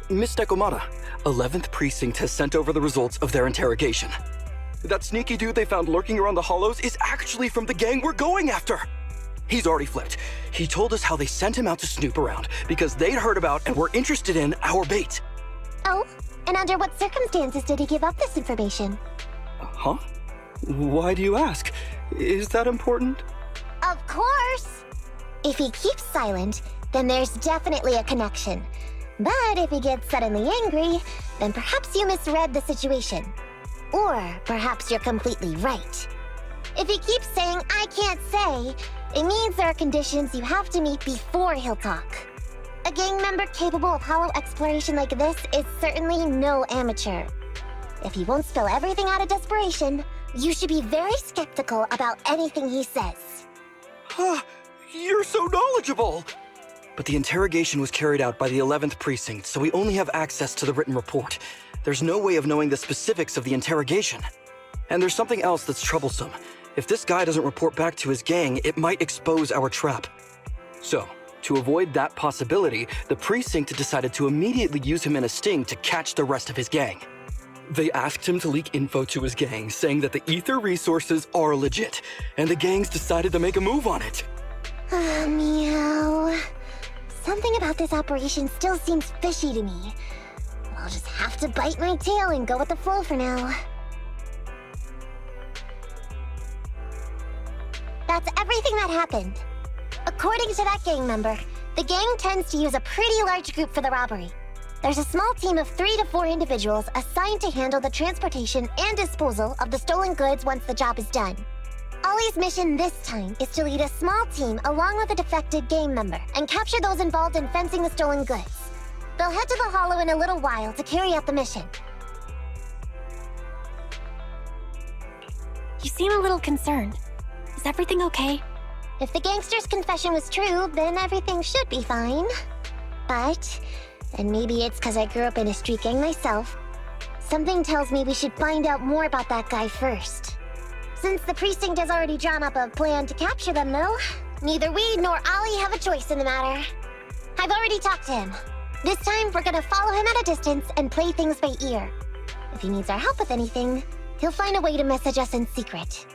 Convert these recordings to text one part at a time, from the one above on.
Miss Nekomata, 11th Precinct has sent over the results of their interrogation. That sneaky dude they found lurking around the hollows is actually from the gang we're going after! He's already flipped. He told us how they sent him out to snoop around because they'd heard about and were interested in our bait. Oh, and under what circumstances did he give up this information? Huh? Why do you ask? Is that important? Of course! If he keeps silent, then there's definitely a connection. But if he gets suddenly angry, then perhaps you misread the situation. Or perhaps you're completely right. If he keeps saying, "I can't say," it means there are conditions you have to meet before he'll talk. A gang member capable of hollow exploration like this is certainly no amateur. If he won't spill everything out of desperation, you should be very skeptical about anything he says. You're so knowledgeable! But the interrogation was carried out by the 11th Precinct, so we only have access to the written report. There's no way of knowing the specifics of the interrogation. And there's something else that's troublesome. If this guy doesn't report back to his gang, it might expose our trap. So, to avoid that possibility, the Precinct decided to immediately use him in a sting to catch the rest of his gang. They asked him to leak info to his gang, saying that the ether resources are legit, and the gangs decided to make a move on it. Meow. Something about this operation still seems fishy to me. I'll just have to bite my tail and go with the flow for now. That's everything that happened. According to that gang member, the gang tends to use a pretty large group for the robbery. There's a small team of 3 to 4 individuals assigned to handle the transportation and disposal of the stolen goods once the job is done. Ollie's mission this time is to lead a small team along with a defected gang member and capture those involved in fencing the stolen goods. They'll head to the hollow in a little while to carry out the mission. You seem a little concerned. Is everything okay? If the gangster's confession was true, then everything should be fine. But, and maybe it's because I grew up in a street gang myself, something tells me we should find out more about that guy first. Since the precinct has already drawn up a plan to capture them, though, neither we nor Ollie have a choice in the matter. I've already talked to him. This time, we're gonna follow him at a distance and play things by ear. If he needs our help with anything, he'll find a way to message us in secret.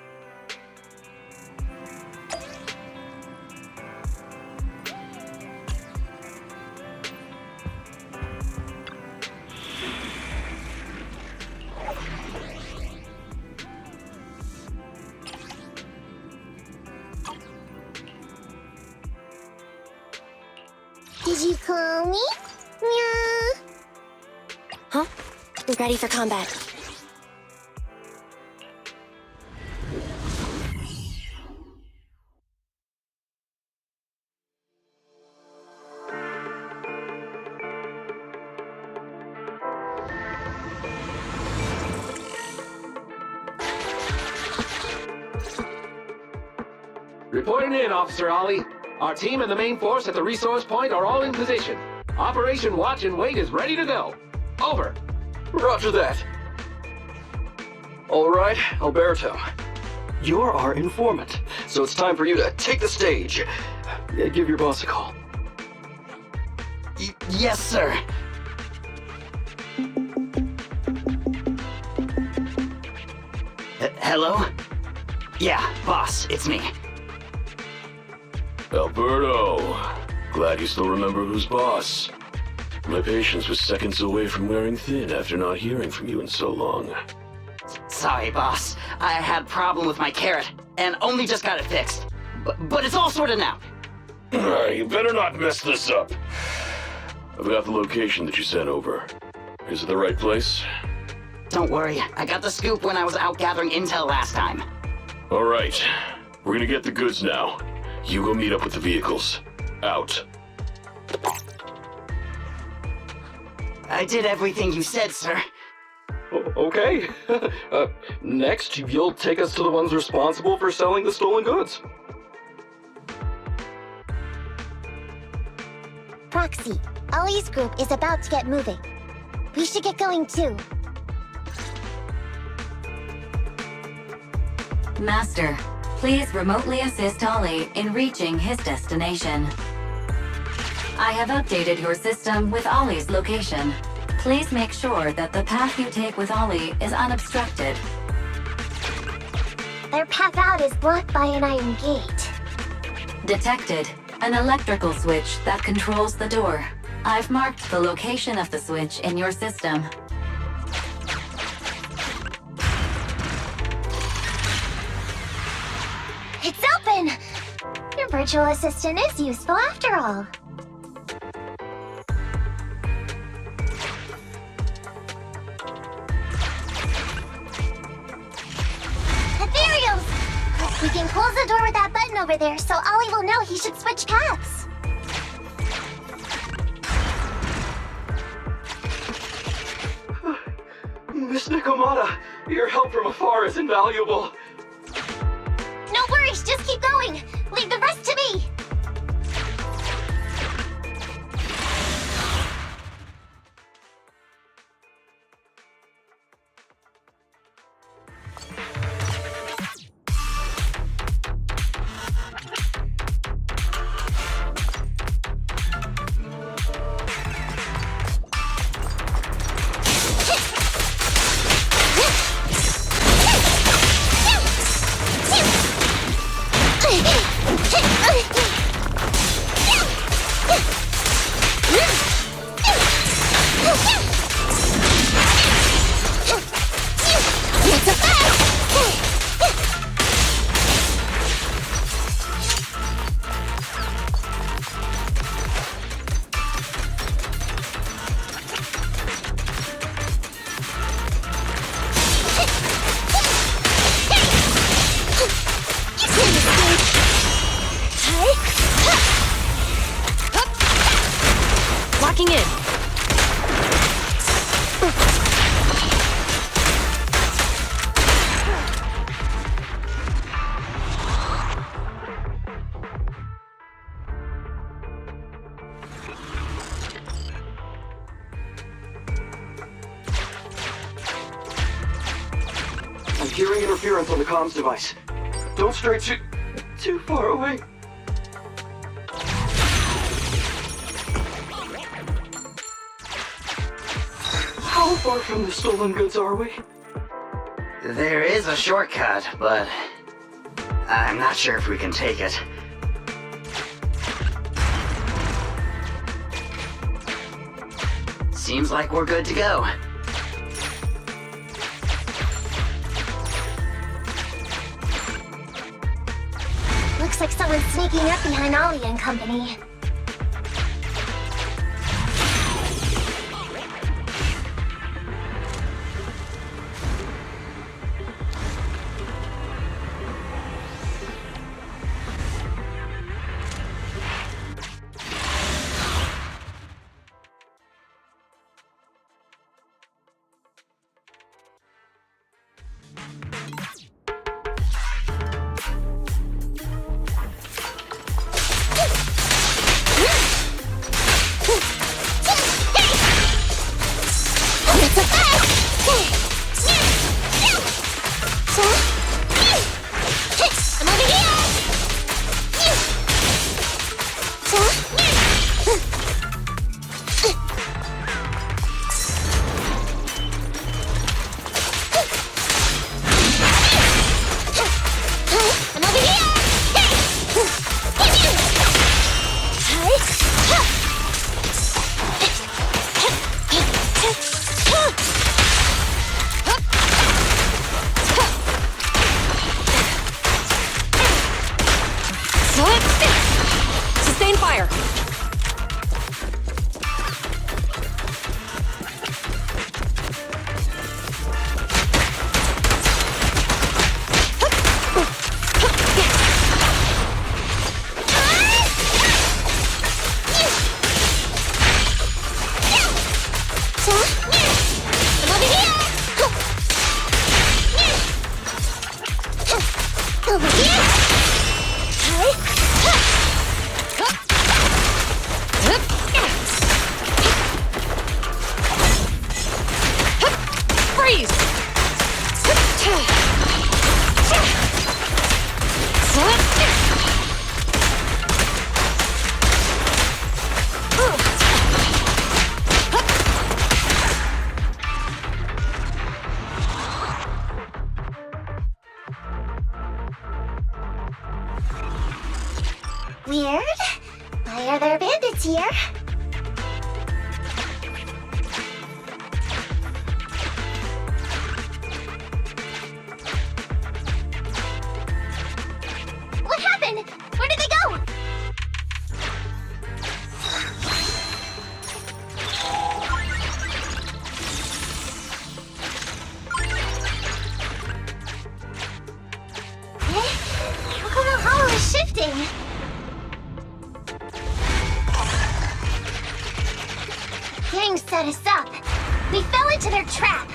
Did you call me? Meow. Huh? Ready for combat. Reporting in, Officer Ollie. Our team and the main force at the resource point are all in position. Operation Watch and Wait is ready to go. Over. Roger that. All right, Alberto. You're our informant, so it's time for you to take the stage. Give your boss a call. Yes, sir. Hello? Yeah, boss, it's me. Alberto, glad you still remember who's boss. My patience was seconds away from wearing thin after not hearing from you in so long. Sorry, boss. I had a problem with my carrot, and only just got it fixed. But it's all sorted now. You better not mess this up. I've got the location that you sent over. Is it the right place? Don't worry, I got the scoop when I was out gathering intel last time. All right, we're gonna get the goods now. You go meet up with the vehicles. Out. I did everything you said, sir. Okay. Next, you'll take us to the ones responsible for selling the stolen goods. Proxy, Ollie's group is about to get moving. We should get going too. Master, please remotely assist Ollie in reaching his destination. I have updated your system with Ollie's location. Please make sure that the path you take with Ollie is unobstructed. Their path out is blocked by an iron gate. Detected. An electrical switch that controls the door. I've marked the location of the switch in your system. It's open! Your virtual assistant is useful after all. Ethereals! We can close the door with that button over there so Ollie will know he should switch paths. Miss Nekomata, your help from afar is invaluable. No worries, just keep going. Leave the rest to me. Locking in. I'm hearing interference on the comms device. Don't stray too far away. How far from the stolen goods are we? There is a shortcut, but I'm not sure if we can take it. Seems like we're good to go. Looks like someone's sneaking up behind Ollie and company. Sustain fire. Over here! Freeze! Weird. Why are there bandits here? What happened? Where did they go? Look how the hollow is shifting. Gang set us up. We fell into their trap.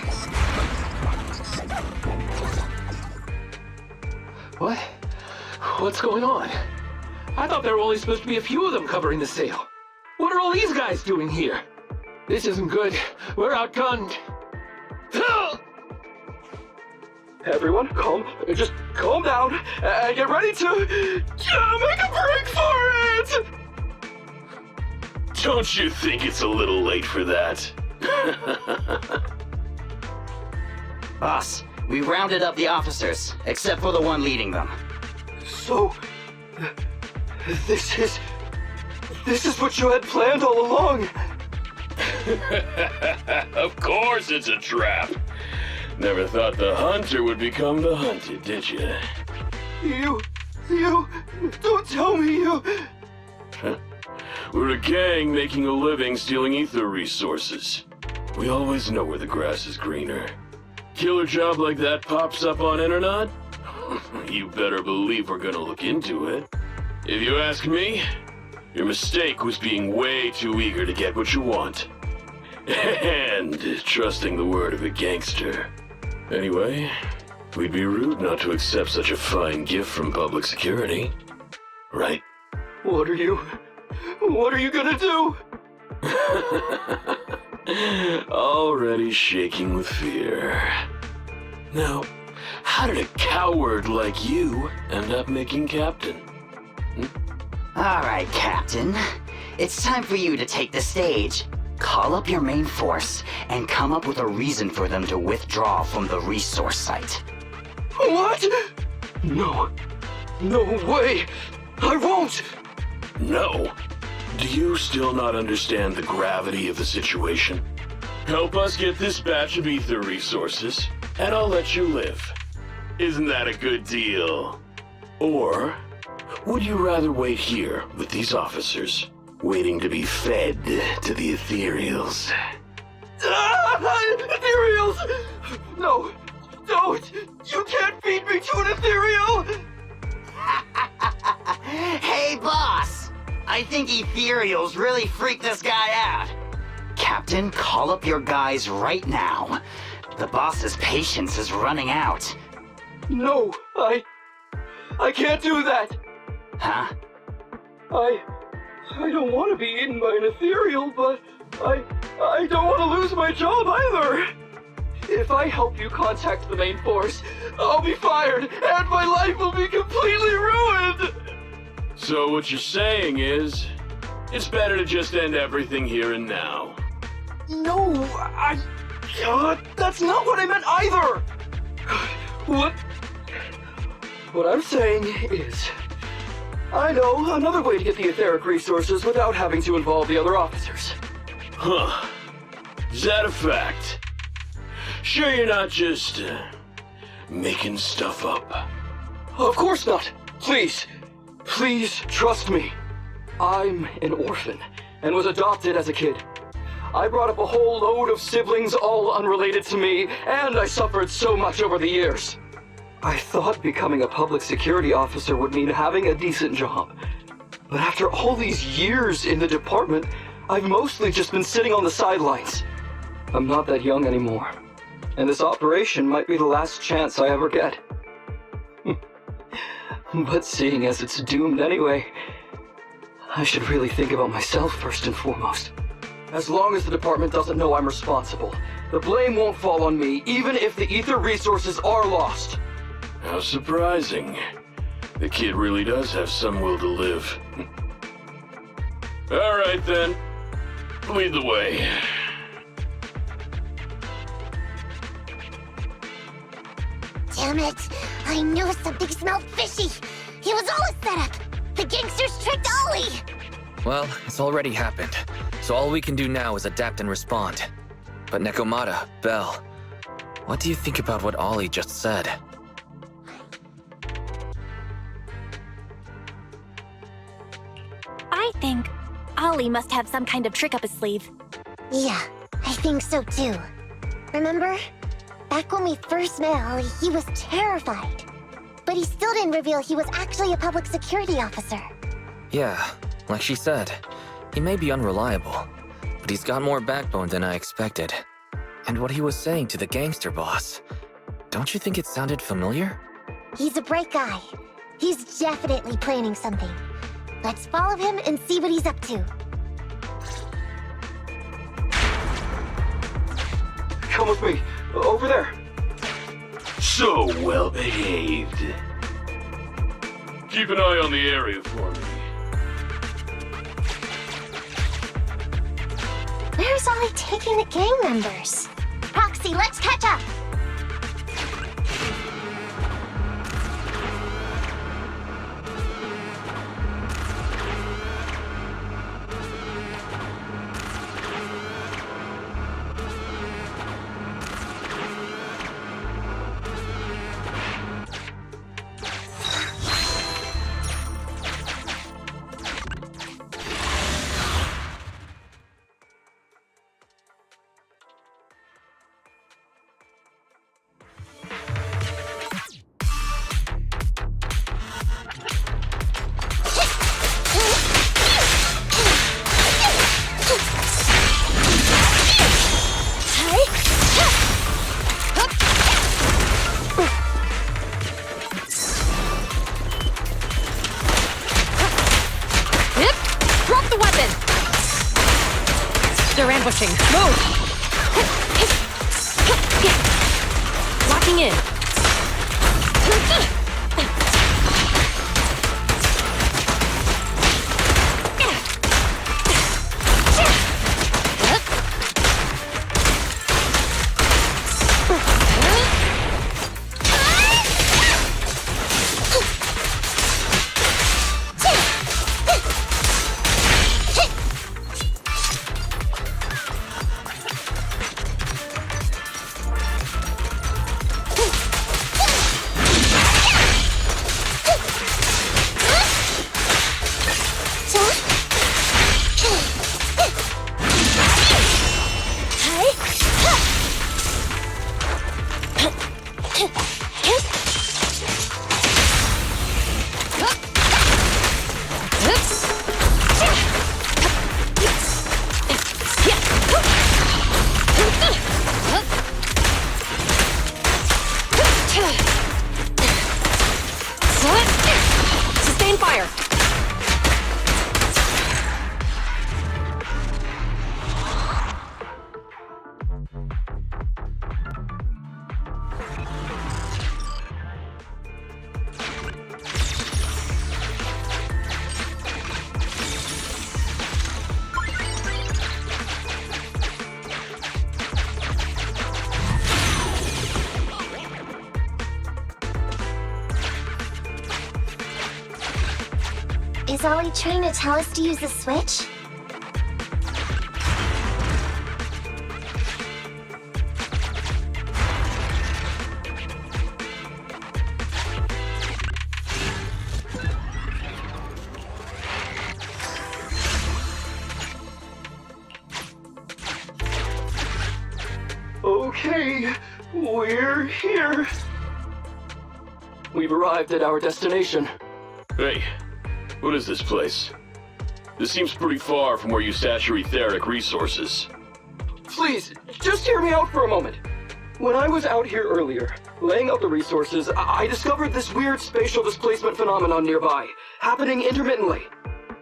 What? What's going on? I thought there were only supposed to be a few of them covering the sale. What are all these guys doing here? This isn't good. We're outgunned. Everyone, just calm down and get ready to make a break for it! Don't you think it's a little late for that? Boss, we rounded up the officers, except for the one leading them. So, this is what you had planned all along? Of course it's a trap. Never thought the hunter would become the hunted, did you? You, don't tell me you... We're a gang making a living stealing ether resources. We always know where the grass is greener. Killer job like that pops up on internet? You better believe we're gonna look into it. If you ask me, your mistake was being way too eager to get what you want. And trusting the word of a gangster. Anyway, we'd be rude not to accept such a fine gift from public security. Right? What are you gonna do? Already shaking with fear. Now, how did a coward like you end up making captain? Alright, Captain. It's time for you to take the stage. Call up your main force and come up with a reason for them to withdraw from the resource site. What? No way! I won't! No. Do you still not understand the gravity of the situation? Help us get this batch of ether resources, and I'll let you live. Isn't that a good deal? Or would you rather wait here with these officers, waiting to be fed to the ethereals? Ethereals! No, don't! You can't feed me to an ethereal! Hey, boss! I think ethereals really freaked this guy out. Captain, call up your guys right now. The boss's patience is running out. No, I can't do that. Huh? I don't want to be eaten by an ethereal, but I don't want to lose my job either. If I help you contact the main force, I'll be fired, and my life will be completely ruined! So what you're saying is, it's better to just end everything here and now. No, that's not what I meant either! What I'm saying is, I know another way to get the etheric resources without having to involve the other officers. Huh. Is that a fact? Sure you're not just, making stuff up? Of course not. Please trust me. I'm an orphan and was adopted as a kid. I brought up a whole load of siblings all unrelated to me, and I suffered so much over the years. I thought becoming a public security officer would mean having a decent job. But after all these years in the department, I've mostly just been sitting on the sidelines. I'm not that young anymore, and this operation might be the last chance I ever get. But seeing as it's doomed anyway, I should really think about myself first and foremost. As long as the department doesn't know I'm responsible, the blame won't fall on me, even if the ether resources are lost. How surprising. The kid really does have some will to live. All right then. Lead the way. Damn it! I knew something smelled fishy! It was all a setup! The gangsters tricked Ollie! Well, it's already happened, so all we can do now is adapt and respond. But Nekomata, Belle, what do you think about what Ollie just said? I think Ollie must have some kind of trick up his sleeve. Yeah, I think so too. Remember? Back when we first met Ollie, he was terrified. But he still didn't reveal he was actually a public security officer. Yeah, like she said, he may be unreliable, but he's got more backbone than I expected. And what he was saying to the gangster boss, don't you think it sounded familiar? He's a bright guy. He's definitely planning something. Let's follow him and see what he's up to. Come with me. Over there. So well behaved. Keep an eye on the area for me. Where's Ollie taking the gang members? Proxy, let's catch up! They're ambushing. Move! Locking in. Sustain fire. Is Ollie trying to tell us to use the switch? Okay, we're here. We've arrived at our destination. Hey, what is this place? This seems pretty far from where you stash your etheric resources. Please, just hear me out for a moment. When I was out here earlier, laying out the resources, I discovered this weird spatial displacement phenomenon nearby, happening intermittently.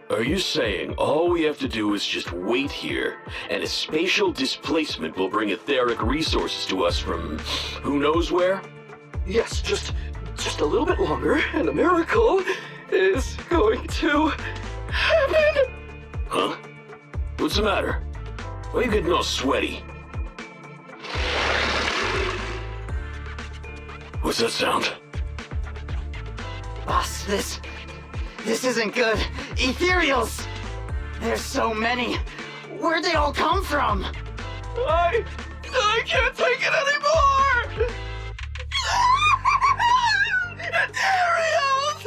Are you saying all we have to do is just wait here, and a spatial displacement will bring etheric resources to us from who knows where? Yes, just a little bit longer, and a miracle is going to happen. Huh? What's the matter? Why are you getting all sweaty? What's that sound? Boss, This isn't good. Ethereals! There's so many. Where'd they all come from? I can't take it anymore! Ethereals!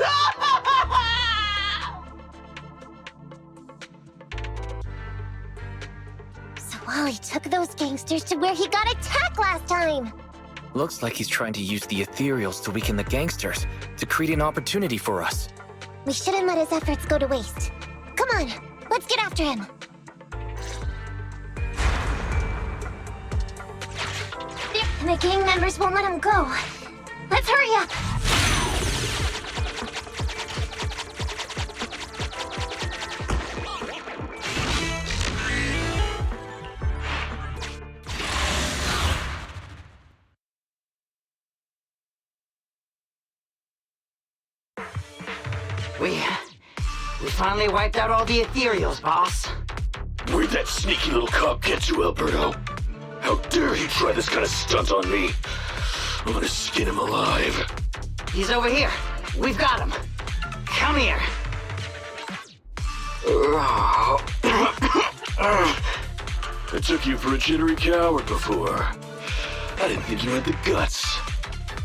So Wally took those gangsters to where he got attacked last time. Looks like he's trying to use the ethereals to weaken the gangsters, to create an opportunity for us. We shouldn't let his efforts go to waste. Come on, let's get after him. The gang members won't let him go. Let's hurry up. We finally wiped out all the ethereals, boss. Where'd that sneaky little cop get you, Alberto? How dare he try this kind of stunt on me? I'm gonna skin him alive. He's over here. We've got him. Come here. I took you for a jittery coward before. I didn't think you had the guts.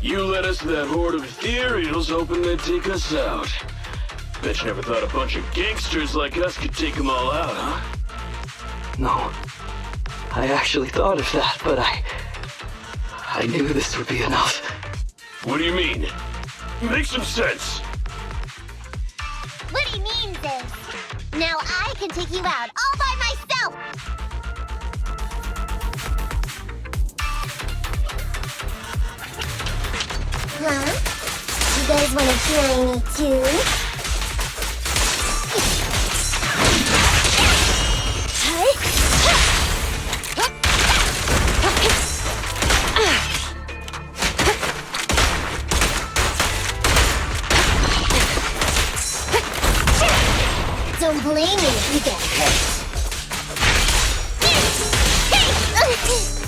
You led us to that horde of ethereals hoping they'd take us out. Bet you never thought a bunch of gangsters like us could take them all out, huh? No. I actually thought of that, but I knew this would be enough. What do you mean? Make some sense. What he means is, now I can take you out all by myself. Huh? You guys want to try me too? Don't blame me if you get hurt.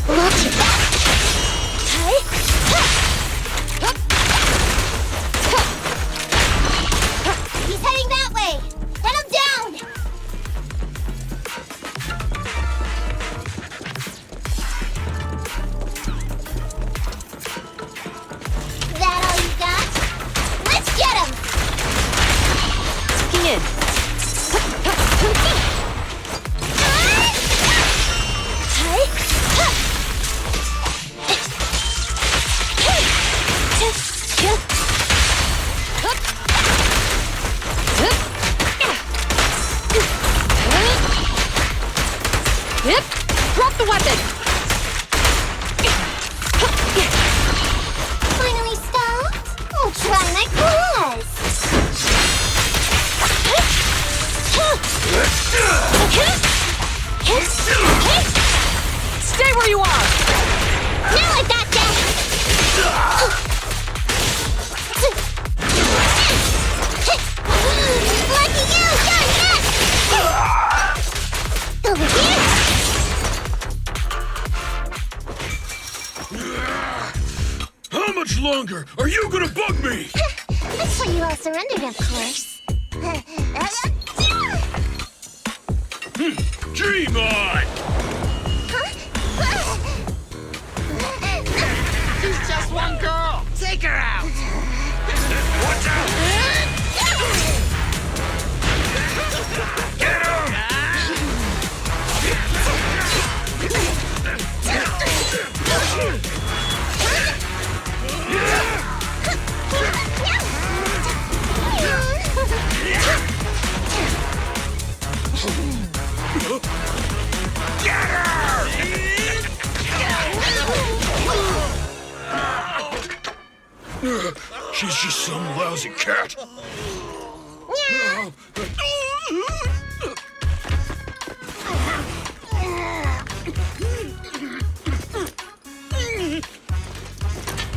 Watch your back. He's heading that way. Let him down. That all you got? Let's get him. Tucking in. Drop the weapon! Finally stopped? Oh, try my claws! Stay where you are! Now I got that! Lucky you! You're next! Over here! How much longer are you gonna bug me? That's why you all surrendered, of course. Dream on! She's just one girl. Take her out. Watch out! Get him! Get her! She's just some lousy cat.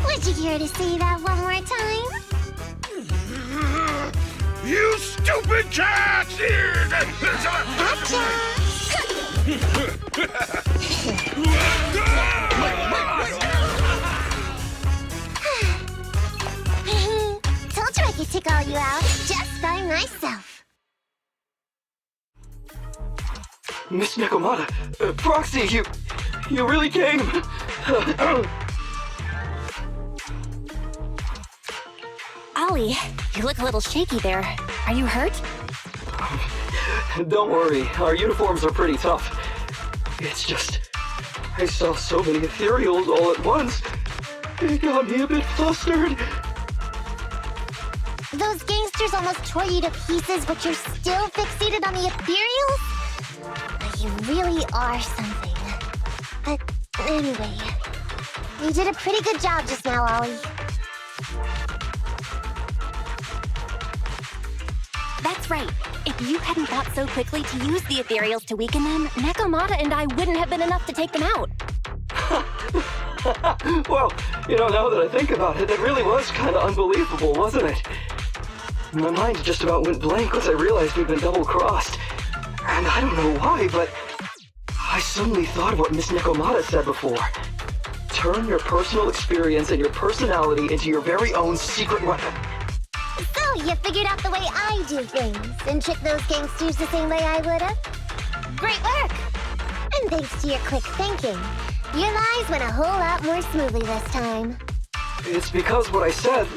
Would you care to say that one more time? You stupid cat! Told you I could take all you out. Just by myself. Miss Nekomata, Proxy, you really came. Ollie, you look a little shaky there. Are you hurt? Don't worry, our uniforms are pretty tough. It's just, I saw so many ethereals all at once. It got me a bit flustered. Those gangsters almost tore you to pieces, but you're still fixated on the ethereals? You really are something. But anyway, you did a pretty good job just now, Ollie. That's right. If you hadn't thought so quickly to use the ethereals to weaken them, Nekomata and I wouldn't have been enough to take them out. Well, now that I think about it, it really was kind of unbelievable, wasn't it? My mind just about went blank once I realized we'd been double-crossed. And I don't know why, but I suddenly thought of what Miss Nekomata said before. Turn your personal experience and your personality into your very own secret weapon. So, you figured out the way I do things, and tricked those gangsters the same way I would've? Great work! And thanks to your quick thinking, your lies went a whole lot more smoothly this time. It's because what I said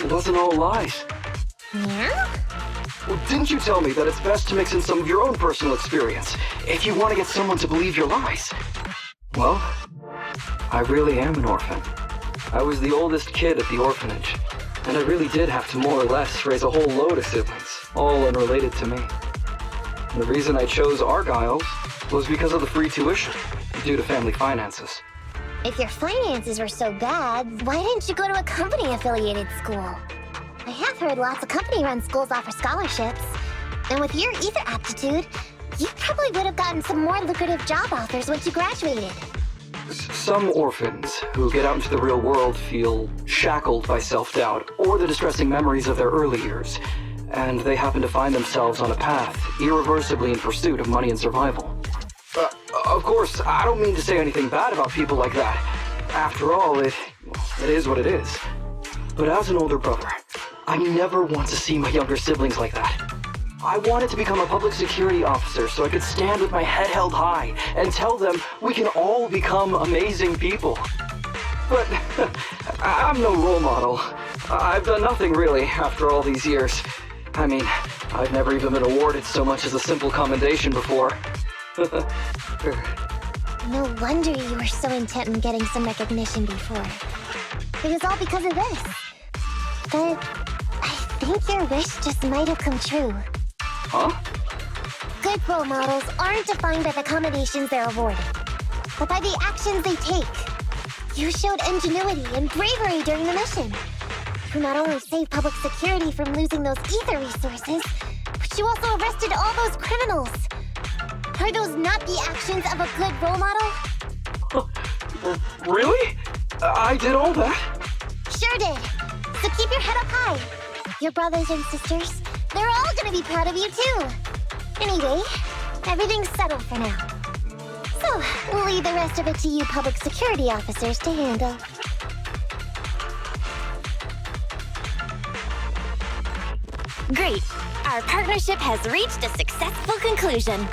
wasn't all lies. Yeah? Well, didn't you tell me that it's best to mix in some of your own personal experience if you want to get someone to believe your lies? Well, I really am an orphan. I was the oldest kid at the orphanage, and I really did have to more or less raise a whole load of siblings, all unrelated to me. And the reason I chose Argyle's was because of the free tuition, due to family finances. If your finances were so bad, why didn't you go to a company-affiliated school? I have heard lots of company-run schools offer scholarships. And with your ether aptitude, you probably would have gotten some more lucrative job offers once you graduated. Some orphans who get out into the real world feel shackled by self-doubt or the distressing memories of their early years, and they happen to find themselves on a path irreversibly in pursuit of money and survival. Of course, I don't mean to say anything bad about people like that. After all, it is what it is. But as an older brother, I never want to see my younger siblings like that. I wanted to become a public security officer so I could stand with my head held high and tell them we can all become amazing people. But I'm no role model. I've done nothing really after all these years. I mean, I've never even been awarded so much as a simple commendation before. No wonder you were so intent on getting some recognition before. It was all because of this. But I think your wish just might have come true. Huh? Good role models aren't defined by the accommodations they're awarded, but by the actions they take. You showed ingenuity and bravery during the mission. You not only saved public security from losing those ether resources, but you also arrested all those criminals. Are those not the actions of a good role model? Really? I did all that? Sure did. So keep your head up high. Your brothers and sisters, they're all gonna be proud of you too. Anyway, everything's settled for now. So, we'll leave the rest of it to you public security officers to handle. Great. Our partnership has reached a successful conclusion.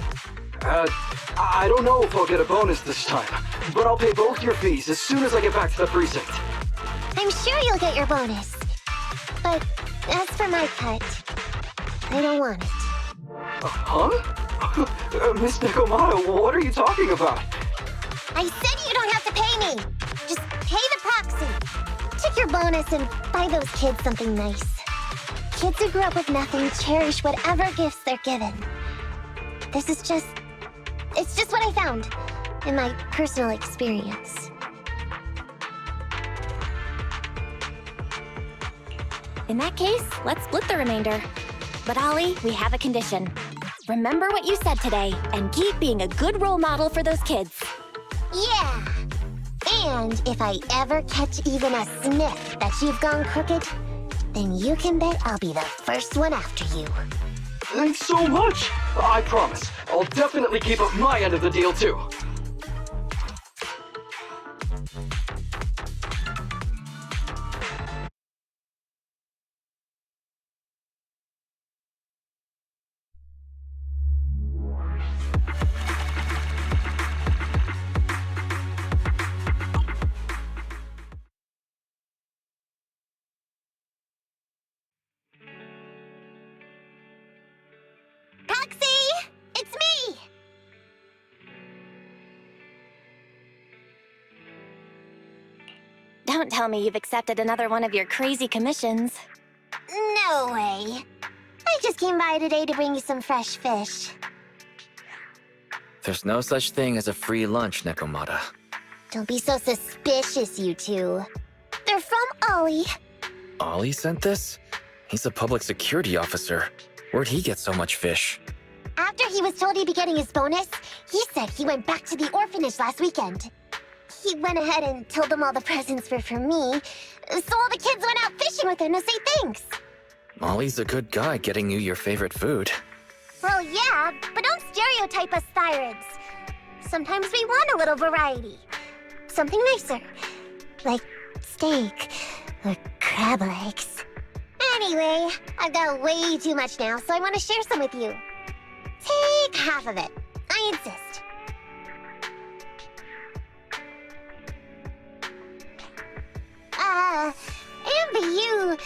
I don't know if I'll get a bonus this time, but I'll pay both your fees as soon as I get back to the precinct. I'm sure you'll get your bonus. But as for my cut, I don't want it. Huh? Miss Nekomata, what are you talking about? I said you don't have to pay me! Just pay the proxy. Take your bonus and buy those kids something nice. Kids who grew up with nothing cherish whatever gifts they're given. It's just what I found in my personal experience. In that case, let's split the remainder. But Ollie, we have a condition. Remember what you said today, and keep being a good role model for those kids. Yeah! And if I ever catch even a sniff that you've gone crooked, then you can bet I'll be the first one after you. Thanks so much! I promise, I'll definitely keep up my end of the deal too. Don't tell me you've accepted another one of your crazy commissions. No way. I just came by today to bring you some fresh fish. There's no such thing as a free lunch, Nekomata. Don't be so suspicious, you two. They're from Ollie. Ollie sent this? He's a public security officer. Where'd he get so much fish? After he was told he'd be getting his bonus, he said he went back to the orphanage last weekend. He went ahead and told them all the presents were for me, so all the kids went out fishing with him to say thanks. Ollie's a good guy getting you your favorite food. Well, yeah, but don't stereotype us Thyrids. Sometimes we want a little variety. Something nicer. Like steak or crab legs. Anyway, I've got way too much now, so I want to share some with you. Take half of it. I insist. Amber,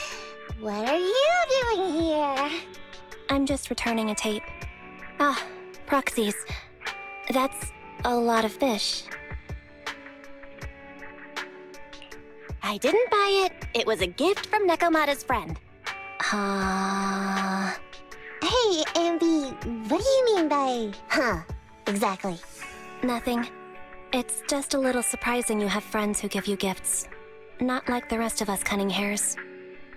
what are you doing here? I'm just returning a tape. Ah, proxies. That's a lot of fish. I didn't buy it. It was a gift from Nekomata's friend. Hey, Amby, what do you mean by, exactly? Nothing. It's just a little surprising you have friends who give you gifts. Not like the rest of us cunning hares.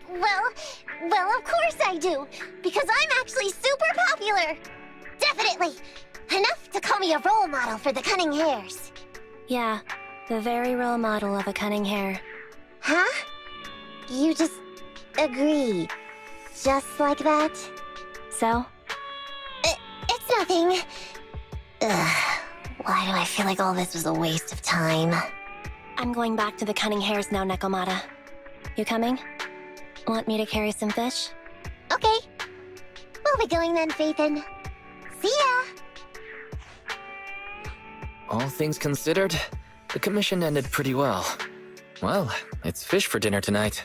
Well, of course I do, because I'm actually super popular. Definitely. Enough to call me a role model for the cunning hares. Yeah, the very role model of a cunning hare. Huh? You just agreed. Just like that? So? It's nothing. Ugh, why do I feel like all this was a waste of time? I'm going back to the cunning hares now, Nekomata. You coming? Want me to carry some fish? Okay. We'll be going then, Phaethon. See ya! All things considered, the commission ended pretty well. Well, it's fish for dinner tonight.